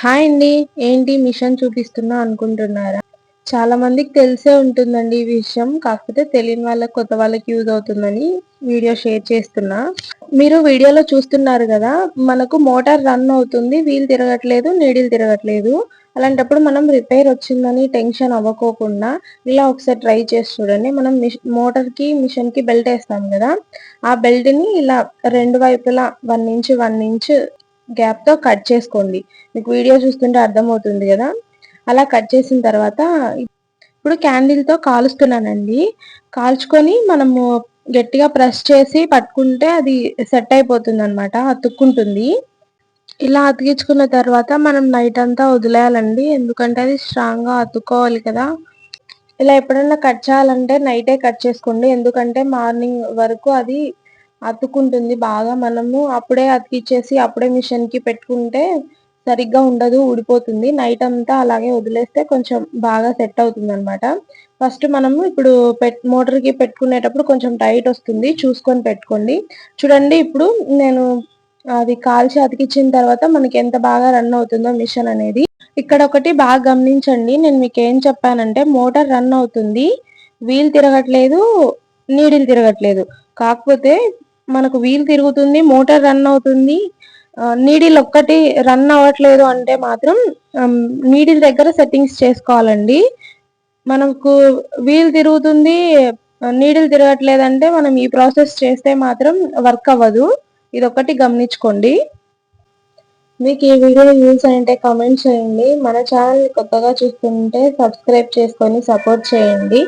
Hi అండి. ఏంటి machine చూపిస్తున్నా అనుకుంటున్నారా? చాలా మందికి తెలిసే ఉంటుందండి ఈ విషయం. కాకపోతే తెలియని వాళ్ళకి, కొత్త వాళ్ళకి యూజ్ అవుతుందని వీడియో షేర్ చేస్తున్నా. మీరు వీడియోలో చూస్తున్నారు గదా! మనకు మోటార్ రన్ అవుతుంది. వీల్ తిరగట్లేదు, నీడిల్ తిరగట్లేదు. అలాంటప్పుడు మనం రిపేర్ వచ్చిందని టెన్షన్ అవ్వకోకుండా ఇలా ఒకసారి ట్రై చేసి చూడండి. మనం మోటార్‌కి, మిషన్‌కి బెల్ట్ ఏస్తాం గదా! ఆ బెల్ట్‌ని ఇలా 2 వైపులా 1 ఇంచ్, 1 ఇంచ్ గ్యాప్‌తో కట్ చేసుకోండి. మీకు వీడియో చూస్తుంటే అర్థమవుతుంది గదా! అలా కట్ చేసిన తర్వాత ఇప్పుడు క్యాండిల్‌తో కాలుస్తున్నానండి. కాల్చుకొని మనము గట్టిగా ప్రెస్ చేసి పట్టుకుంటే అది సెట్ అయిపోతుందనమాట. అతుక్కుంటుంది. ఇలా అతికించుకున్న తర్వాత మనం నైట్ అంతా వదిలేయాలండి. ఎందుకంటే అది స్ట్రాంగ్‌గా అతుక్కోవాలి కదా! ఇలా ఎప్పుడన్నా కట్ చేయాలంటే నైటే కట్ చేసుకోండి. ఎందుకంటే మార్నింగ్ వరకు అది అతుక్కుంటుంది బాగా. మనము అప్పుడే అతికిచ్చేసి అప్పుడే మిషన్‌కి పెట్టుకుంటే సరిగ్గా ఉండదు, ఊడిపోతుంది. నైట్ అంతా అలాగే వదిలేస్తే కొంచెం బాగా సెట్ అవుతుందనమాట. ఫస్ట్ మనము ఇప్పుడు మోటార్‌కి పెట్టుకునేటప్పుడు కొంచెం టైట్ వస్తుంది. చూసుకొని పెట్టుకోండి. చూడండి ఇప్పుడు నేను అది కాల్చి అతికిచ్చిన తర్వాత మనకి ఎంత బాగా రన్ అవుతుందో మిషన్ అనేది. ఇక్కడ ఒకటి బాగా గమనించండి. నేను మీకేం చెప్పానంటే మోటార్ రన్ అవుతుంది. వీల్ తిరగట్లేదు, నీడిల్ తిరగట్లేదు. కాకపోతే మనకు వీల్ తిరుగుతుంది, మోటార్ రన్ అవుతుంది. నీడిల్ ఒక్కటి రన్ అవ్వట్లేదు అంటే మాత్రం నీడిల్ దగ్గర సెట్టింగ్స్ చేసుకోవాలండి. మనకు వీల్ తిరుగుతుంది, నీడిల్ తిరగట్లేదంటే మనం ఈ ప్రాసెస్ చేస్తే మాత్రం వర్క్ అవ్వదు. ఇదొక్కటి గమనించుకోండి. మీకు ఈ వీడియో యూజ్ అయింటే కామెంట్ చేయండి. మన ఛానల్ కొత్తగా చూస్తుంటే సబ్స్క్రైబ్ చేసుకొని సపోర్ట్ చేయండి.